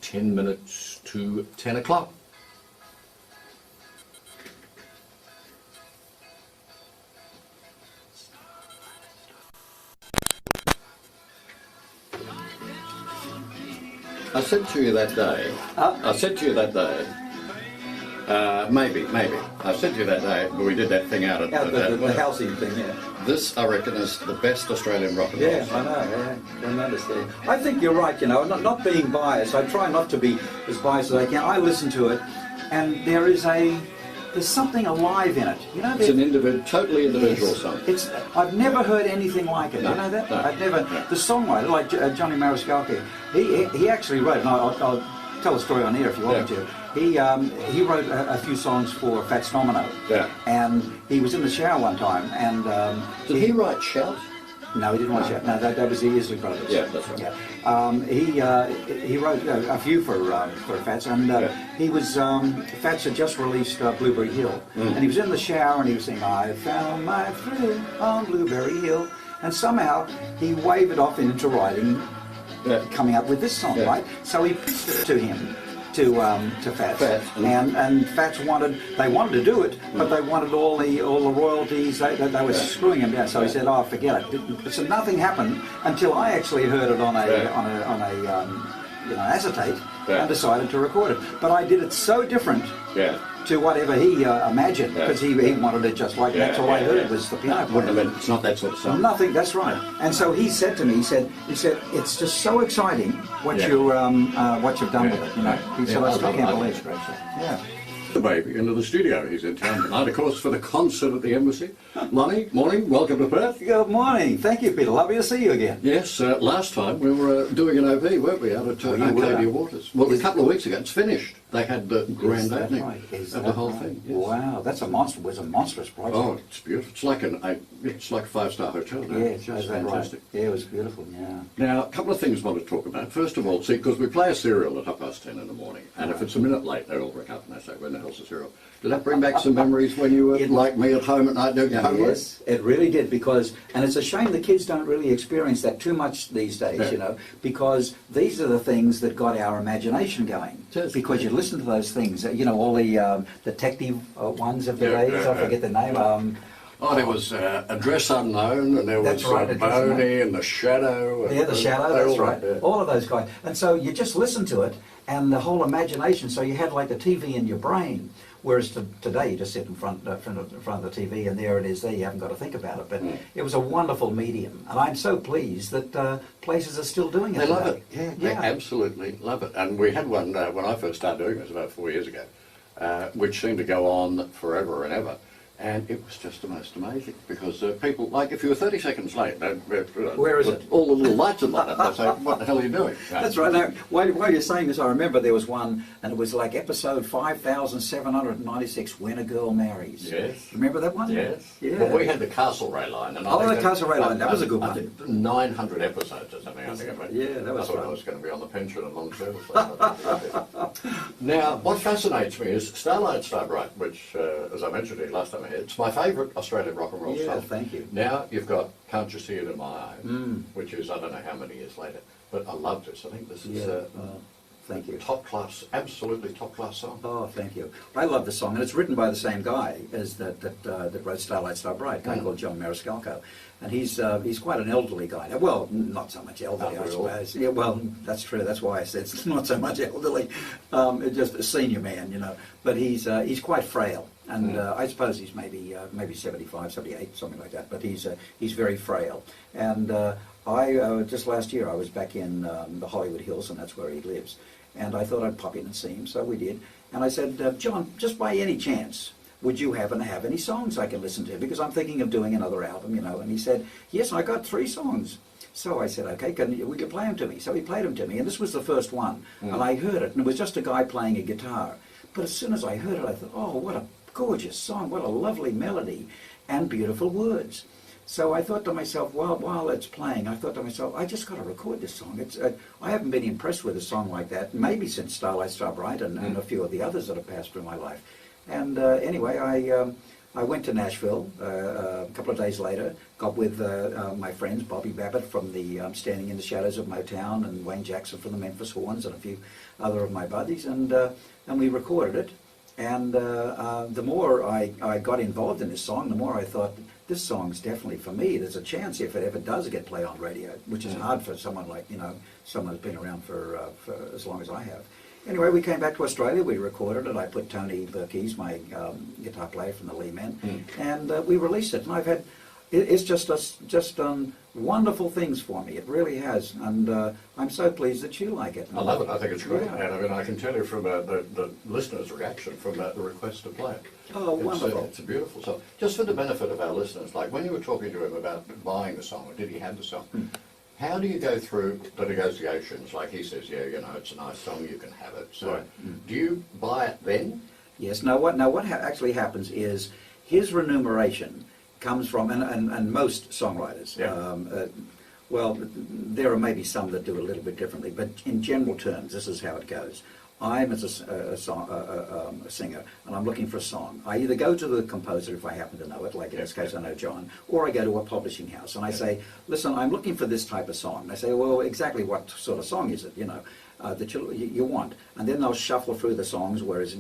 10 minutes to 10 o'clock. I said to you that day, maybe. I said to you that day when we did that thing out at the housing thing, yeah. This, I reckon, is the best Australian rock and roll. Yeah, I know, yeah. I understand. I think you're right, you know, not being biased. I try not to be as biased as I can. I listen to it, and there's something alive in it. You know, it's an totally individual song. I've never heard anything like it. No, you know that? No, I've never. No. The songwriter, like Johnny Mariscalco, he actually wrote, and I'll tell a story on here if you want me to. He wrote a few songs for Fats Domino. Yeah. And he was in the shower one time, and did he write Shout? No, he didn't write Shout. No, that was the Isley Brothers. Yeah, that's right. Yeah. He wrote a few for Fats, and he was Fats had just released Blueberry Hill, and he was in the shower and he was saying, "I found my thrill on Blueberry Hill," and somehow he wavered off into writing. Coming up with this song, right? So he pitched it to him, to Fats, and Fats wanted to do it, but they wanted all the royalties. They were screwing him down. So he said, "Oh, forget it." So nothing happened until I actually heard it on a acetate and decided to record it. But I did it so different. To whatever he imagined, because he wanted it just like that. That's all I heard was the piano player. It's not that sort of song. Nothing. That's right. And so he said to me, he said, it's just so exciting what you've done with it. You know, he said, I still can't believe it. Yeah. The baby into the studio. He's in town tonight, of course, for the concert at the embassy. Lonnie, morning. Welcome to Perth. Good morning. Thank you, Peter. Lovely to see you again. Yes. Last time we were doing an OV, weren't we, out at Arcadia Waters? Well, a couple of weeks ago. It's finished. They had the grand opening of the whole thing. Yes. Wow, that's a monster. It was a monstrous project. Oh, it's beautiful. It's like a 5-star hotel now. Yeah, it's just fantastic. Right. Yeah, it was beautiful. Yeah. Now, a couple of things I want to talk about. First of all, see, because we play a serial at 10:30 in the morning, and if it's a minute late, they all ring up and they say, "When the hell's the serial?" Did that bring back some memories when you were like me at home at night doing your homework? Yes, it really did, and it's a shame the kids don't really experience that too much these days, you know, because these are the things that got our imagination going. Because you listen to those things, you know, all the detective ones of the days, I forget the name. There was Address Unknown, and there was Boney and The Shadow. Yeah, The Shadow, that's right. Yeah. All of those guys. And so you just listen to it, and the whole imagination, so you had like the TV in your brain. Whereas today you just sit in front of the TV and there it is there, you haven't got to think about it. But it was a wonderful medium, and I'm so pleased that places are still doing it. They love it. Yeah, they absolutely love it. And we had one when I first started doing this about 4 years ago, which seemed to go on forever and ever. And it was just the most amazing, because people, like if you were 30 seconds late, where is it? All the little lights would light up. They say, "What the hell are you doing?" That's right. Now, while you're saying this, I remember there was one, and it was like episode 5796, When a Girl Marries. Yes. Remember that one? Yes. Yeah. Well, we had the Castlereagh line. And the Castlereagh line. That was a good one. 900 episodes or something, I think. Yeah, that was I thought I was going to be on the pension and long service. Now, what fascinates me is Starlight Starbright, which, as I mentioned to you last time, it's my favourite Australian rock and roll song. Yeah, thank you. Now you've got Can't You See It in My Eyes, which is, I don't know how many years later, but I love this. I think this is thank you. Top class, absolutely top class song. Oh, thank you. I love the song, and it's written by the same guy as that wrote Starlight Starbright, a guy called John Mariscalco. And he's quite an elderly guy. Well, not so much elderly, I suppose. Yeah, well, that's true. That's why I said it's not so much elderly. Just a senior man, you know. But he's quite frail, and I suppose he's maybe 75, 78, something like that. But he's very frail. And I just last year I was back in the Hollywood Hills, and that's where he lives. And I thought I'd pop in and see him, so we did. And I said, John, just by any chance, would you happen to have any songs I can listen to? Because I'm thinking of doing another album, you know. And he said, yes, I got 3 songs. So I said, okay, we can play them to me. So he played them to me, and this was the first one. And I heard it, and it was just a guy playing a guitar. But as soon as I heard it, I thought, oh, what a gorgeous song, what a lovely melody, and beautiful words. So I thought to myself, while it's playing, I thought to myself, I just got to record this song. I haven't been impressed with a song like that, maybe since Starlight Starbright and a few of the others that have passed through my life. And anyway, I went to Nashville a couple of days later, got with my friends, Bobby Babbitt from the Standing in the Shadows of Motown, and Wayne Jackson from the Memphis Horns, and a few other of my buddies, and we recorded it. And the more I got involved in this song, the more I thought, this song's definitely for me. There's a chance if it ever does get played on radio, which is hard for someone like, someone who's been around for as long as I have. Anyway, we came back to Australia, we recorded it. I put Tony Burkees, my guitar player from the Lee Men, and we released it. And I've had, it's just done wonderful things for me. It really has. And I'm so pleased that you like it. I love it. I think it's great. Yeah. And I mean, I can tell you from the listeners' reaction from the request to play it. Oh, wonderful. It's a beautiful song. Just for the benefit of our listeners, like when you were talking to him about buying the song, or did he have the song? How do you go through the negotiations? Like he says, yeah, it's a nice song, you can have it. So do you buy it then? Yes. Now what actually happens is his remuneration comes from, and most songwriters, well, there are maybe some that do it a little bit differently, but in general terms, this is how it goes. I'm as a singer, and I'm looking for a song. I either go to the composer if I happen to know it, like in this case I know John, or I go to a publishing house and I say, listen, I'm looking for this type of song. And they say, well, exactly what sort of song is it, that you want? And then they'll shuffle through the songs, whereas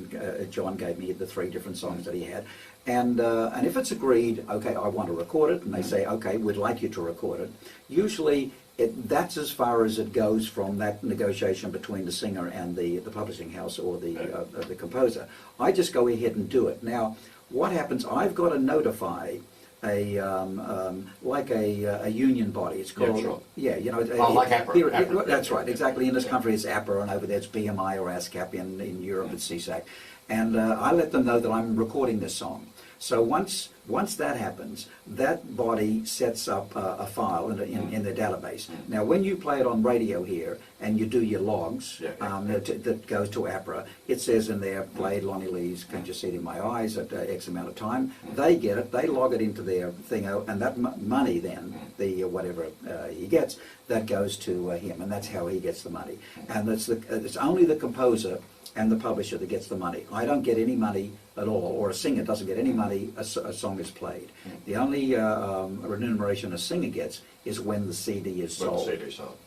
John gave me the 3 different songs that he had. And if it's agreed, okay, I want to record it, and they say, okay, we'd like you to record it. Usually, that's as far as it goes from that negotiation between the singer and the publishing house or the composer. I just go ahead and do it. Now, what happens? I've got to notify like a union body. It's called like APRA. That's right, exactly. In this country, it's APRA, and over there it's BMI or ASCAP. In Europe, it's CSAC. And I let them know that I'm recording this song. So once that happens, that body sets up a file in the database. Now, when you play it on radio here and you do your logs that goes to APRA, it says in there, played Lonnie Lee's Can't You See It in My Eyes at X amount of time. They get it, they log it into their thing, and that money then, the whatever he gets, that goes to him, and that's how he gets the money. And it's only the composer and the publisher that gets the money. I don't get any money at all, or a singer doesn't get any money a song is played. The only remuneration a singer gets is when the CD is sold. When the CD is sold,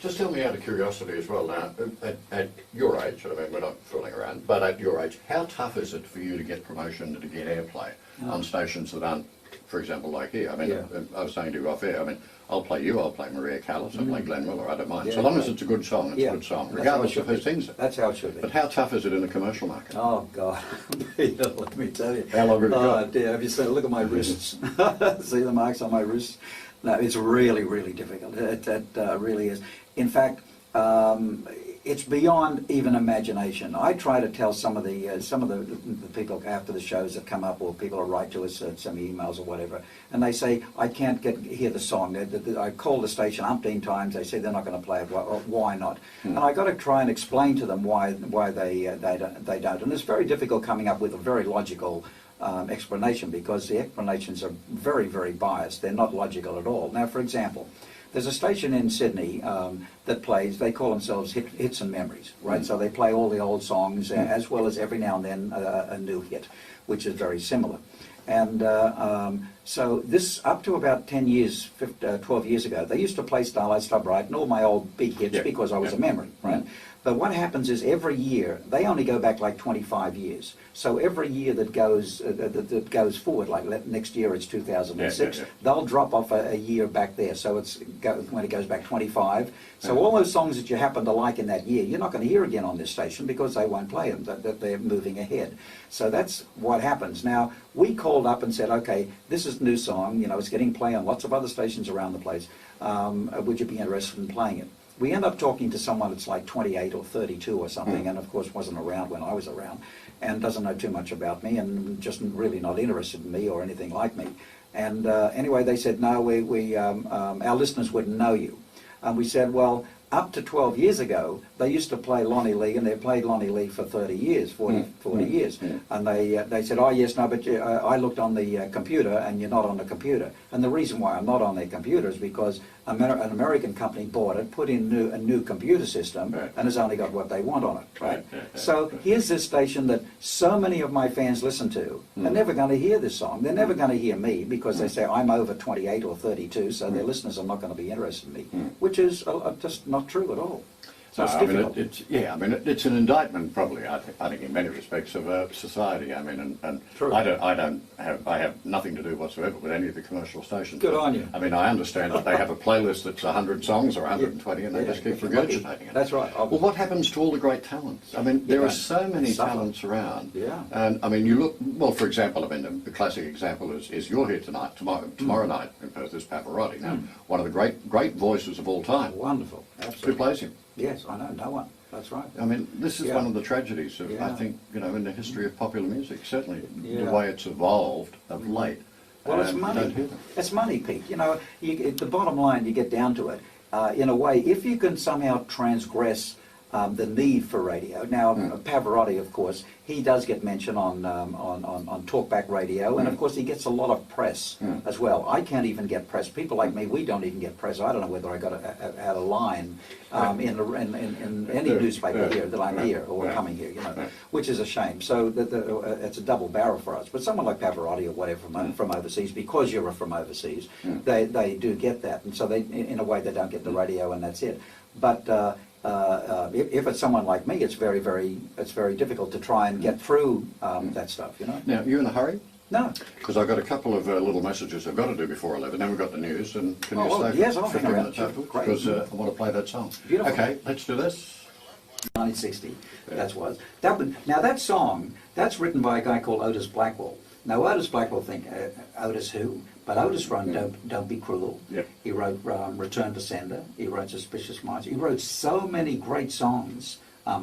Just tell me out of curiosity as well now, at your age, I mean, we're not fooling around, but at your age, how tough is it for you to get promotion, to get airplay on stations that aren't, for example, like here? I mean, I was saying to you off air, I mean, I'll play you, I'll play Maria Callas, I'll play Glenn Miller, I don't mind. So long as it's a good song, it's a good song, regardless of who sings it. That's how it should be. But how tough is it in the commercial market? Oh, God. Peter, let me tell you. How long have you got? Dear, have you seen, look at my wrists. See the marks on my wrists? No, it's really, really difficult. It really is. In fact, it's beyond even imagination. I try to tell some of the people after the shows that come up, or people who write to us, send me emails or whatever, and they say, I can't hear the song. I call the station umpteen times. They say they're not going to play it. Why not? And I got to try and explain to them why they don't. And it's very difficult coming up with a very logical explanation, because the explanations are very, very biased. They're not logical at all. Now, for example, there's a station in Sydney that plays, they call themselves Hits and Memories, right? So they play all the old songs as well as every now and then a new hit, which is very similar. And so this, up to about 10 years, 12 years ago, they used to play Starlight Stub Right and all my old big hits because I was a memory, right? But what happens is every year, they only go back like 25 years. So every year that goes forward, like next year it's 2006, they'll drop off a year back there. So when it goes back 25. So all those songs that you happen to like in that year, you're not going to hear again on this station because they won't play them, that they're moving ahead. So that's what happens. Now, we called up and said, okay, this is a new song, it's getting play on lots of other stations around the place. Would you be interested in playing it? We end up talking to someone that's like 28 or 32 or something, and of course wasn't around when I was around, and doesn't know too much about me, and just really not interested in me or anything like me. And anyway, they said, no, our listeners wouldn't know you. And we said, well, up to 12 years ago, they used to play Lonnie Lee, and they played Lonnie Lee for 30 years, 40 years. And they said, oh, yes, no, but I looked on the computer, and you're not on the computer. And the reason why I'm not on their computer is because an American company bought it, put in a new computer system, and has only got what they want on it, right? So here's this station that so many of my fans listen to are never going to hear this song. They're never going to hear me because they say I'm over 28 or 32, so their listeners are not going to be interested in me, which is just not true at all. So No, it's I mean, difficult. it's an indictment, probably. I think in many respects of society. I mean, and True. I have nothing to do whatsoever with any of the commercial stations. Good on you. I mean, I understand that they have a playlist that's 100 songs or 120, and they just keep regurgitating it. That's right. Well, what happens to all the great talents? I mean, there are so many talents around. Yeah. And I mean, you look. Well, for example, I mean, the classic example is you're here tonight. Tomorrow night in Perth is Pavarotti. Now, one of the great voices of all time. Wonderful. Absolutely. Who plays him? Yes, I know. No one. That's right. I mean, this is one of the tragedies of, I think, in the history of popular music, certainly the way it's evolved of late. Well, it's money. It's money, Pete. The bottom line, you get down to it, in a way, if you can somehow transgress the need for radio. Now, Pavarotti, of course, he does get mentioned on talkback radio, and of course he gets a lot of press as well. I can't even get press. People like me, we don't even get press. I don't know whether I had a line in any newspaper here that I'm here or coming here, which is a shame. So it's a double barrel for us. But someone like Pavarotti or whatever from overseas, because you're from overseas, they do get that, and so they, in a way, they don't get the radio, and that's it. But if it's someone like me, it's very difficult to try and get through that stuff, Now, you in a hurry? No. Because I've got a couple of little messages I've got to do before 11. Then we've got the news, and can you stay yes, for I'll 50 hang around. minutes after? Great. Because I want to play that song. Beautiful. Okay, let's do this. 1960, now that song, that's written by a guy called Otis Blackwell. Now Otis Blackwell think, Otis who? But Otis wrote Don't Be Cruel. Yep. He wrote Return to Sender. He wrote Suspicious Minds. He wrote so many great songs,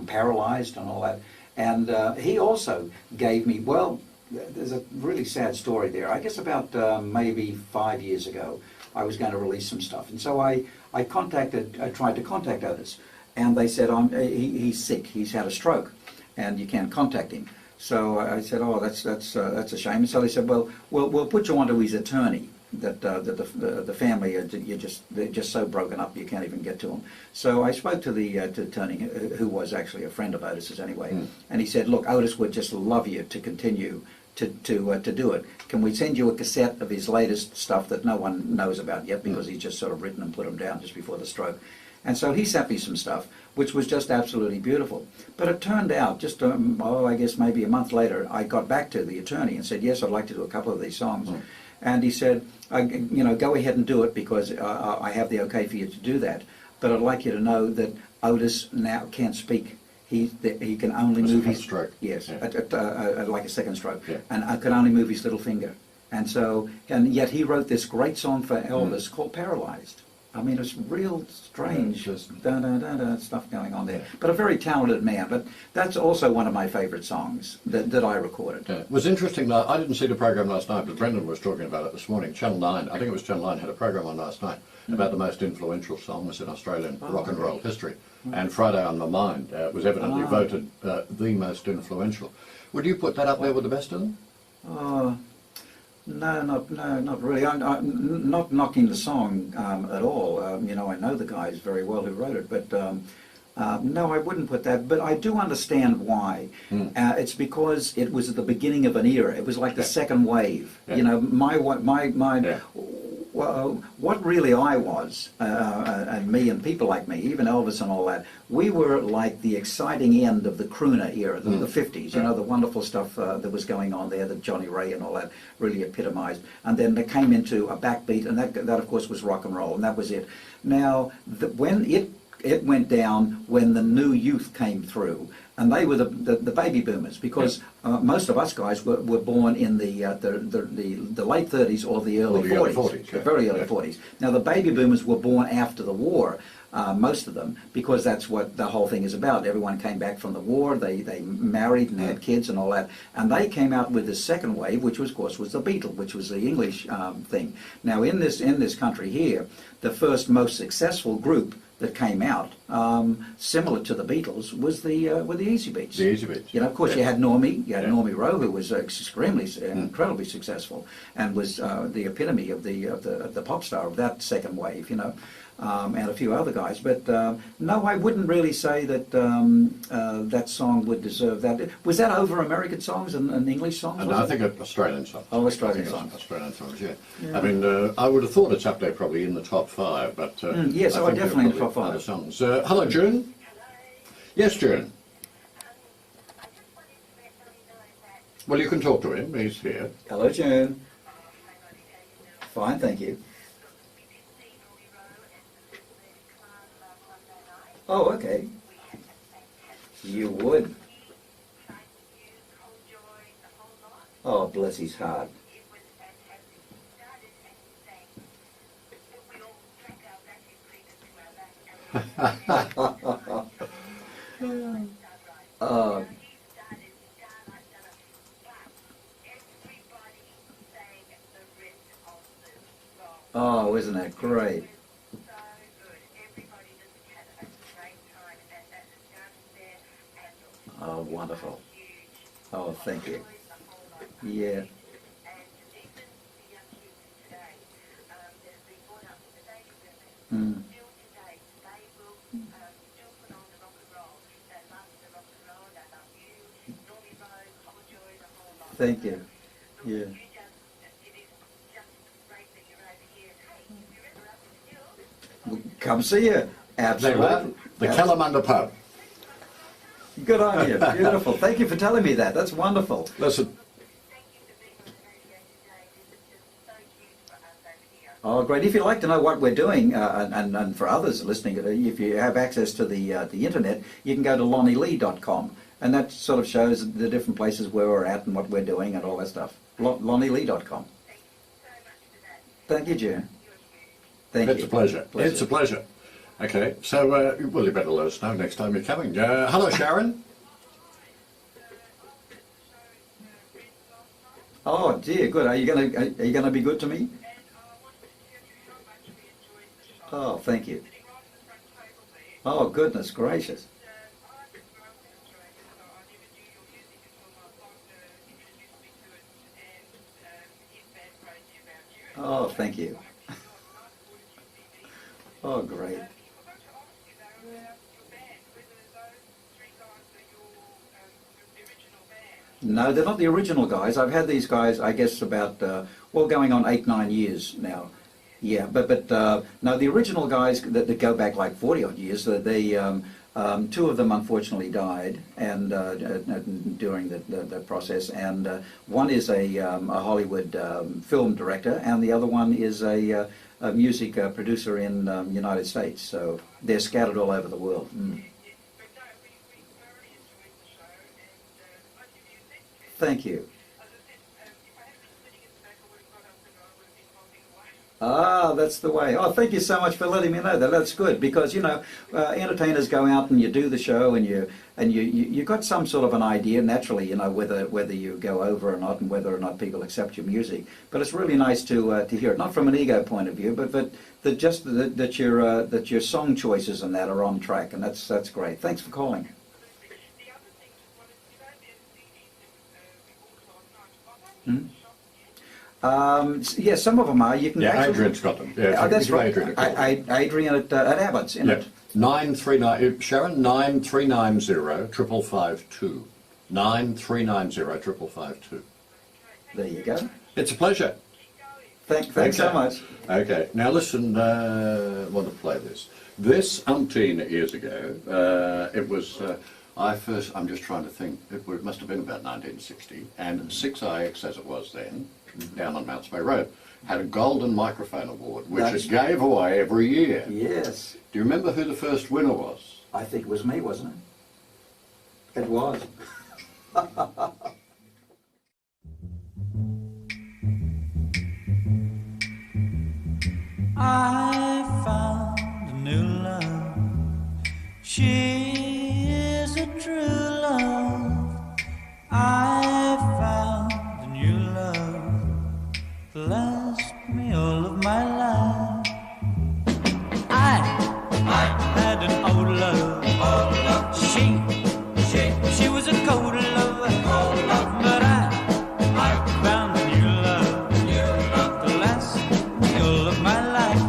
Paralyzed and all that. And he also gave me, there's a really sad story there. I guess about maybe 5 years ago, I was going to release some stuff. And so I tried to contact Otis. And they said, he's sick. He's had a stroke. And you can't contact him. So I said, that's a shame. And so they said, well, we'll put you onto his attorney. That the family they're just so broken up you can't even get to them. So I spoke to the attorney, who was actually a friend of Otis's anyway, and he said, look, Otis would just love you to continue to do it. Can we send you a cassette of his latest stuff that no one knows about yet because he's just sort of written and put them down just before the stroke? And so he sent me some stuff, which was just absolutely beautiful. But it turned out, just, I guess maybe a month later, I got back to the attorney and said, yes, I'd like to do a couple of these songs. And he said, go ahead and do it because I have the okay for you to do that. But I'd like you to know that Otis now can't speak. He can only move his stroke. Yes, Yeah. like a second stroke, Yeah. and I can only move his little finger. And yet he wrote this great song for Elvis called Paralyzed. I mean, it's real strange stuff going on there. But a very talented man. But that's also one of my favourite songs that I recorded. Yeah. It was interesting. I didn't see the program last night, but Brendan was talking about it this morning. Channel 9, I think it was Channel 9, had a program on last night about the most influential songs in Australian rock and roll history. And Friday on My Mind was evidently voted the most influential. Would you put that up there with the best of them? No, not really. I'm not knocking the song at all. I know the guys very well who wrote it, but no, I wouldn't put that. But I do understand why. It's because it was at the beginning of an era. It was like the second wave. Yeah. What really I was, and me and people like me, even Elvis and all that, we were like the exciting end of the crooner era, the 50s, the wonderful stuff that was going on there, that Johnny Ray and all that really epitomized. And then they came into a backbeat, and that of course was rock and roll, and that was it. Now, when it went down, when the new youth came through, and they were the baby boomers, because most of us guys were born in the late 30s or the early 40s, the very early 40s. Now the baby boomers were born after the war, most of them, because that's what the whole thing is about. Everyone came back from the war, they married and had kids and all that, and they came out with this second wave, which was, of course, was the Beatles, which was the English thing. Now in this country here, the first most successful group that came out, similar to the Beatles, were the Easy Beats. The Easy Beats. Of course, you had Normie, Normie Rowe, who was incredibly successful, and was the epitome of the pop star of that second wave. and a few other guys. But no, I wouldn't really say that that song would deserve that. Was that over American songs and English songs? And I think Australian songs. Oh, Australian songs. Australian songs, yeah. I mean, I would have thought it's up there probably in the top 5, but yes, I think definitely in the there are top 5. probably other songs. Hello, June. Yes, June. Well, you can talk to him. He's here. Hello, June. Fine, thank you. Oh, okay. You would. Oh, bless his heart. uh, oh, isn't that great? Oh, wonderful. Oh, thank you. Yeah. Mm. Thank you. Yeah. Come see you. Absolutely. The Kalamunda pub. Good on you. Beautiful. Thank you for telling me that. That's wonderful. Listen. Oh, great. If you'd like to know what we're doing, and for others listening, if you have access to the internet, you can go to lonnielee.com, and that sort of shows the different places where we're at and what we're doing and all that stuff. lonnielee.com. Thank you, June. Thank you. It's a pleasure. It's a pleasure. Okay, so well, you better let us know next time you're coming. Hello, Sharon. Oh dear, good. Are you gonna be good to me? Oh, thank you. Oh, goodness gracious. Oh, thank you. Oh, great. No, they're not the original guys. I've had these guys, I guess, about, well, going on 8-9 years now. Yeah, but no, the original guys that go back like 40-odd years, they two of them unfortunately died and during the process, and one is a Hollywood film director, and the other one is a music producer in the United States. So they're scattered all over the world. Mm. Thank you. Ah, that's the way. Oh, thank you so much for letting me know that. That's good, because you know, entertainers go out and you do the show, and you got some sort of an idea naturally, you know, whether you go over or not, and whether or not people accept your music. But it's really nice to hear it, not from an ego point of view, but that your song choices and that are on track, and that's great. Thanks for calling. Hmm? Yeah, some of them are. You can actually, Adrian's got them. Yeah, that's right. Adrian at Abbott's, isn't it? 939 Sharon 9390 5552. 9390 5552. There you go. It's a pleasure. Thanks so much. Okay, now listen. I want to play this. This umpteen years ago, it was. I'm just trying to think. It must have been about 1960, and 6IX, as it was then, down on Mounts Bay Road, had a golden microphone award, which it gave away every year. Yes. Do you remember who the first winner was? I think it was me, wasn't it? It was. I found a new love. She is a true love. I found a new love. Last me all of my life. I had an old love. She was a cold love. But I found a new love. To last me all of my life.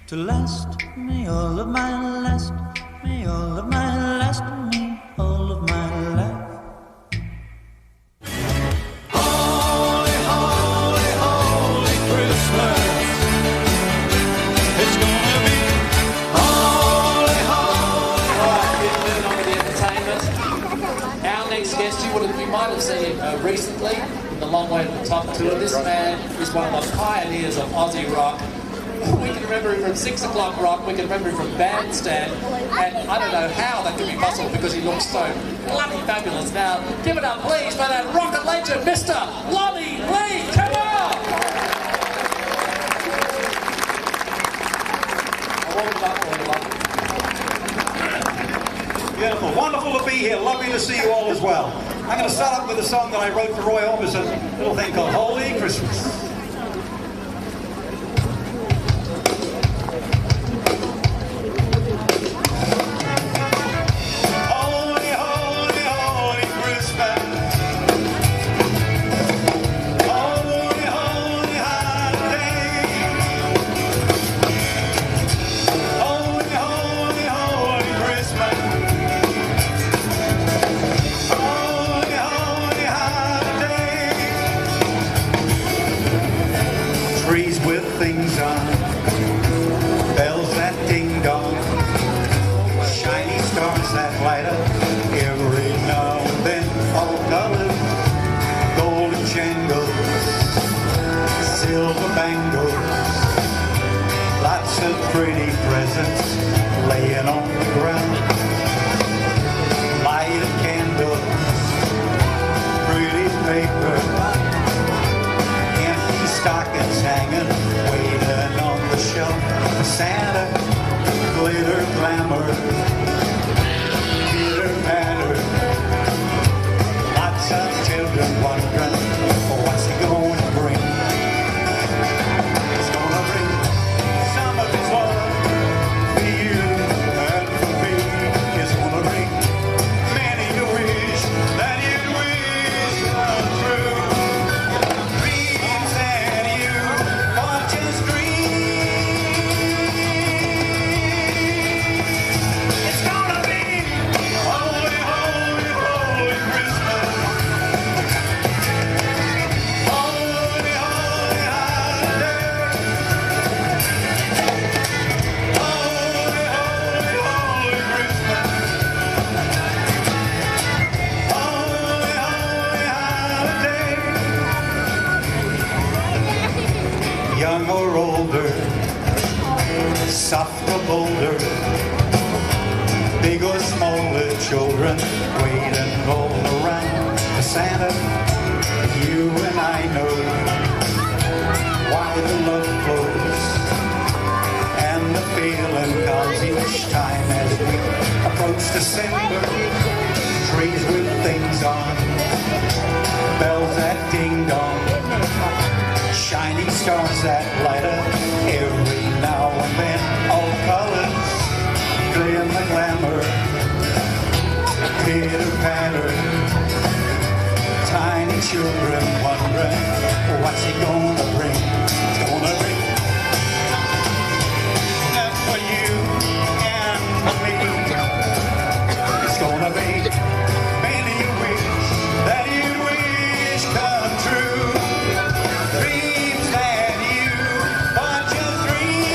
to last me all of my last, me all of my last, me all of my life. Holy, holy, holy Christmas. It's gonna be holy, holy. Right, we're moving on with the entertainment. Our next guest, you might have seen him recently in the Long Way to the Top tour. This man is one of the pioneers of Aussie rock. We can remember him from 6 O'Clock Rock, we can remember him from Bandstand, and I don't know how that could be possible because he looks so bloody fabulous. Now, give it up please for that rocket legend, Mr. Lonnie Lee, come on! I warmed up for you, Lonnie. Beautiful. Wonderful to be here. Lovely to see you all as well. I'm going to start off with a song that I wrote for Roy Orbison, a little thing called Holy Christmas. Holy, holy, holy Christmas. Holy, holy holiday. Holy, holy, holy Christmas. Holy, holy holiday. Trees with things on, bells that ding dong, shiny stars that light up every now and then, all colored, golden jangles, silver bangles, lots of pretty presents laying on the ground, lighted candles, pretty paper, empty stockings hanging, waiting on the shelf. Santa, glitter, glamour, pitter patter. Lots of children wondering what's he going to bring. He's going to bring some of his love for you and for me. He's going to bring many a wish that you wish come true. Dreams that you want just dream. It's gonna be holy, holy, holy Christmas. Holy, holy holiday. Holy, holy, holy Christmas. Holy, holy holiday. Young or older, soft or bolder, big or smaller children waiting all around for Santa. You and I know why the love flows and the feeling comes each time as we approach December. Trees with things on, bells that ding dong, shiny stars that light up every now and then, all colors, glimmer, glamour, pitter patter, tiny children wondering what's he gonna bring. He's gonna bring that for you and for me. It's gonna be many a wish that you wish come true. Dreams that you want just dream.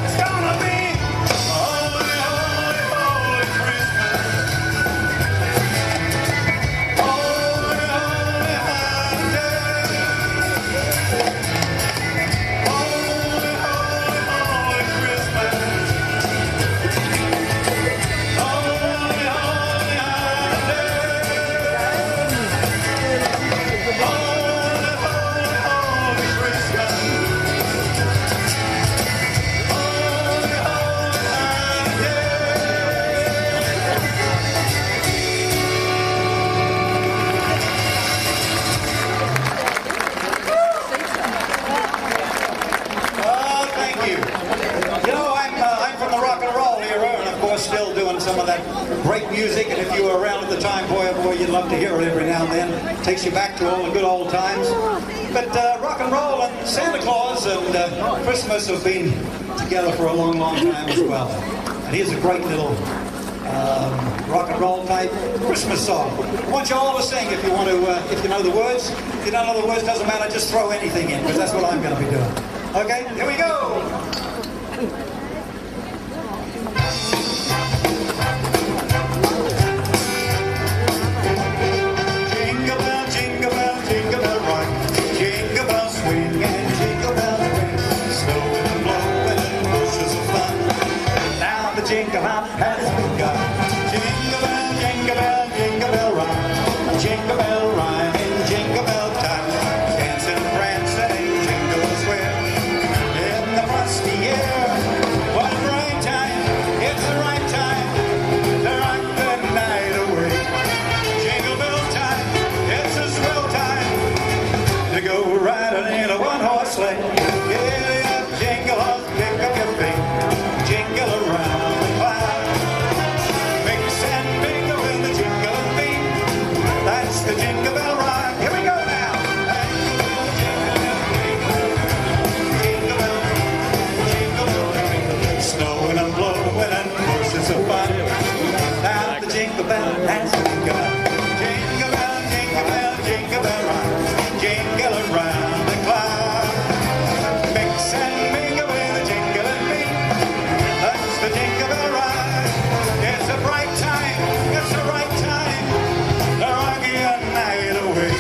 It's gonna be holy, holy, holy Christmas. Holy, holy holiday. Holy, holy, holy Christmas. Holy, holy holiday. Holy, holy, holy Christmas. Holy, holy Oh, thank you. You know, I'm from the rock and roll era, and of course still doing some of that great music, and if you were around at the time, boy, oh boy, you'd love to hear it every now and then. Takes you back to all the good old times. But rock and roll and Santa Claus and Christmas have been together for a long, long time as well. And here's a great little rock and roll type Christmas song. I want you all to sing if you want to, if you know the words. If you don't know the words, doesn't matter, just throw anything in, because that's what I'm going to be doing. Okay, here we go. Jingle bell, jingle bell, jingle bell rock. Jingle bell swing and jingle bell ring. Snowing and blowing and bushes of fun. Now the jingle hop has begun. Jingle bell, jingle bell, jingle bell rock. Jingle bell rhyme and jingle bell time. Dancing and prancing and jingle square. In the frosty air. What a bright time. It's the right time to rock the night away. Jingle bell time. It's a swell time to go riding in a one-horse sleigh. Giddy up, jingle up, pick up your feet. Jingle around the cloud. Mix and mingle with the jingling beat. That's the jingle bell ride. Here we go now. Jingle bell, jingle bell, snowing and blowing and bushes of fun. Now the jingle bell has begun. Jingle bell, jingle bell, jingle bell ride. Jingle around the cloud. Mix and mingle with the jingling beat. That's the jingle bell ride. It's a bright time. It's the right time. The rocky night away.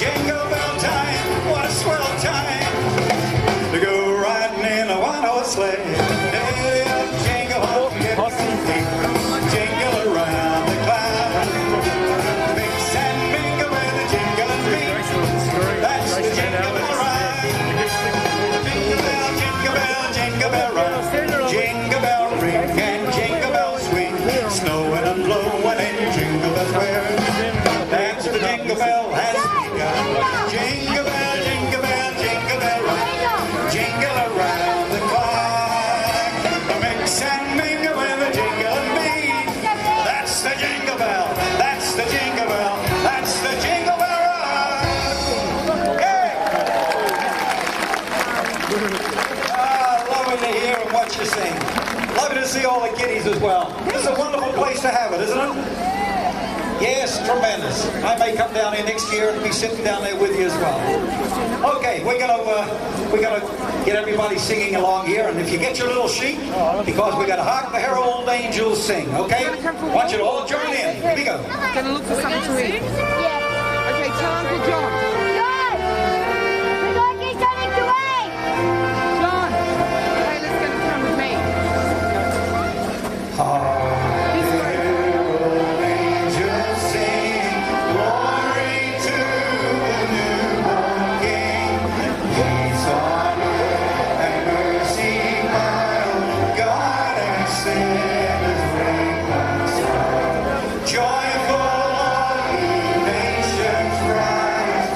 Jingle bell time. What a swell time to go riding in a one-horse sleigh. Hey, up, jingle hop, get your feet. Jingle around the cloud. Mix and mingle with the jingling beat. That's the jingle bell ride. Jingle bell, jingle bell, jingle bell rock. Jingle bell ring and jingle bell swing. Snowing and blowing and jingle bells wear. That's the jingle bell has begun. Jingle bell, jingle bell, jingle bell rock. Jingle around the clock. Mix and mingle with the jingling beat. That's the jingle bell. That's the jingle bell. That's the jingle bell rock. Hey! Lovely to hear and watch you sing. Lovely to see all the kiddies as well. It's a wonderful place to have it, isn't it? Yes, tremendous. I may come down here next year and be sitting down there with you as well. Okay, we're gonna get everybody singing along here, and if you get your little sheet, because we're gonna hark the herald angels sing. Okay, I want you to all join in. Here we go. Gonna look for something to eat. Yeah. Okay, tell Uncle John. John! We're going to get something to eat! John! Hey, let's get come with me. This way. Herald angels sing, glory to the newborn King. Peace on earth and mercy mild, God and sinners reconciled. Joyful all ye nations rise,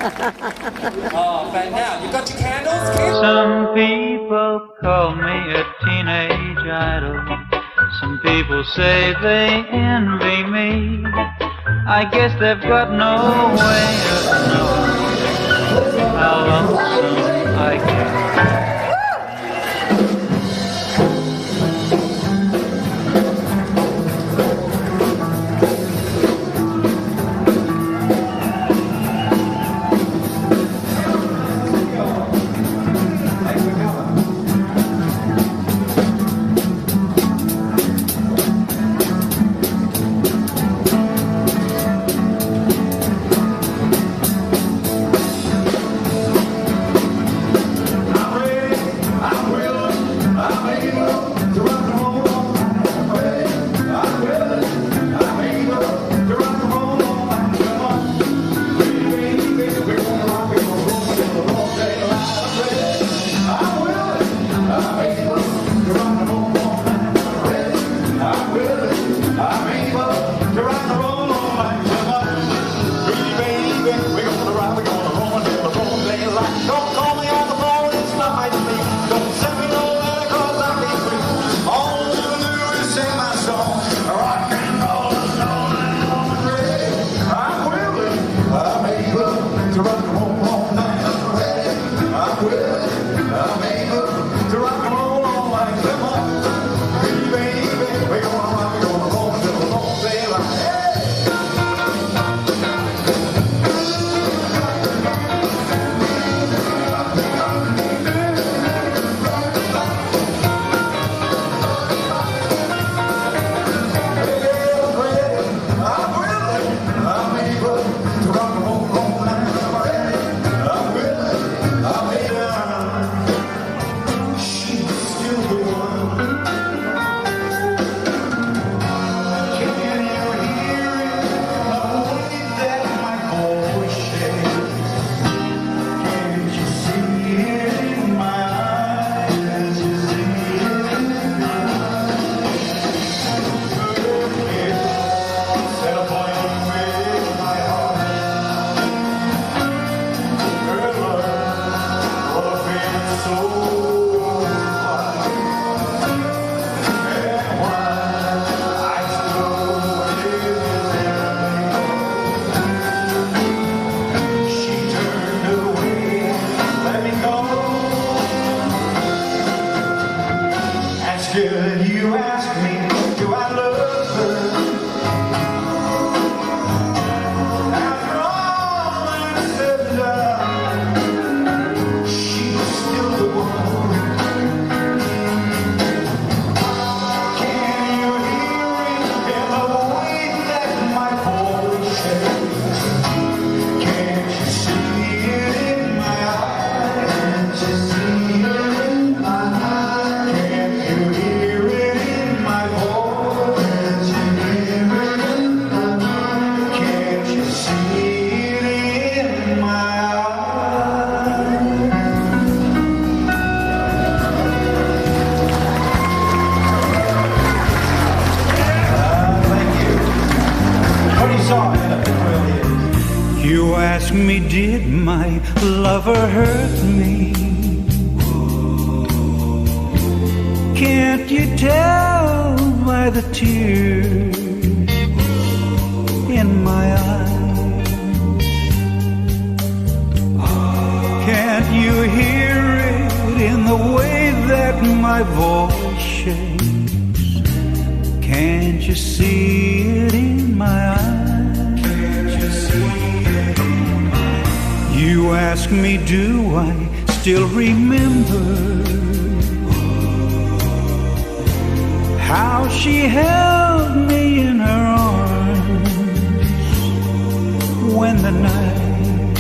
Oh, but now, you got your candles, kids? Some people call me a teenage idol. Some people say they envy me. I guess they've got no way of knowing how lonesome I get. You ask me, did my lover hurt me? Can't you tell by the tears in my eyes? Can't you hear it in the way that my voice shakes? Can't you see it in my eyes? You ask me, do I still remember how she held me in her arms when the night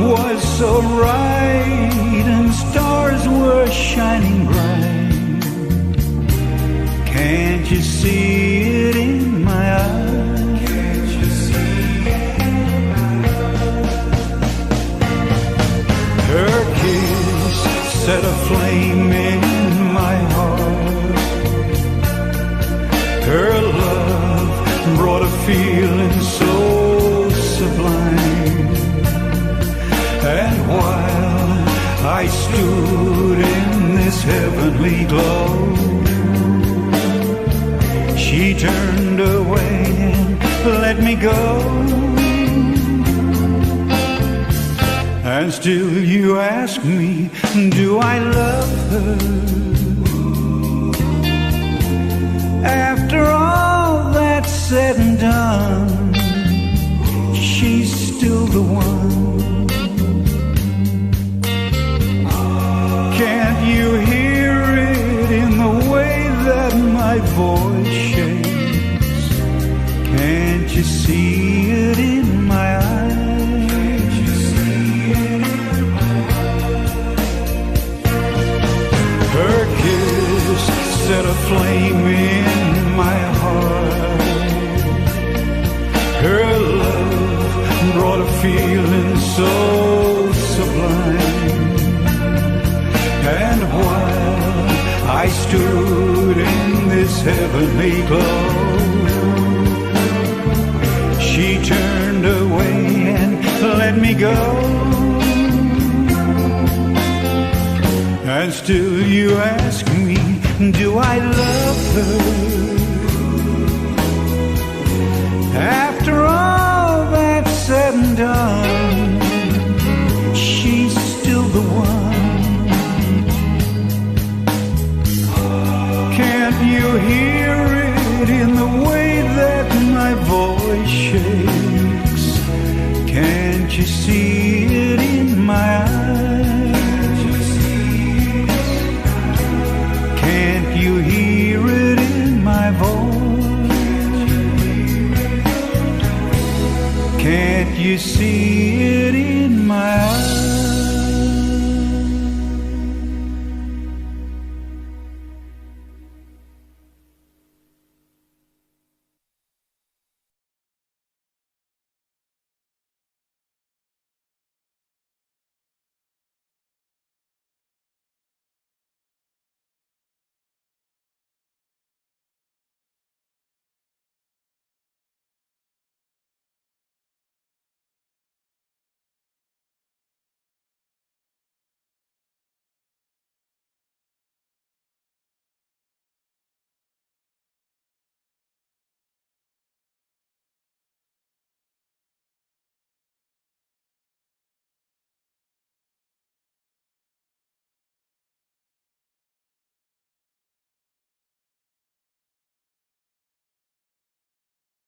was so bright and stars were shining bright? Can't you see it in my eyes? Her kiss set a flame in my heart. Her love brought a feeling so I stood in this heavenly glow. She turned away and let me go. And still you ask me, do I love her? After all that's said and done, she's still the one. Can't you hear it in the way that my voice shakes? Can't you see it in my eyes? Her kiss set a flame in my heart. Her love brought a feeling so sublime. And while I stood in this heavenly glow, she turned away and let me go. And still you ask me, do I love her? After all that's said and done,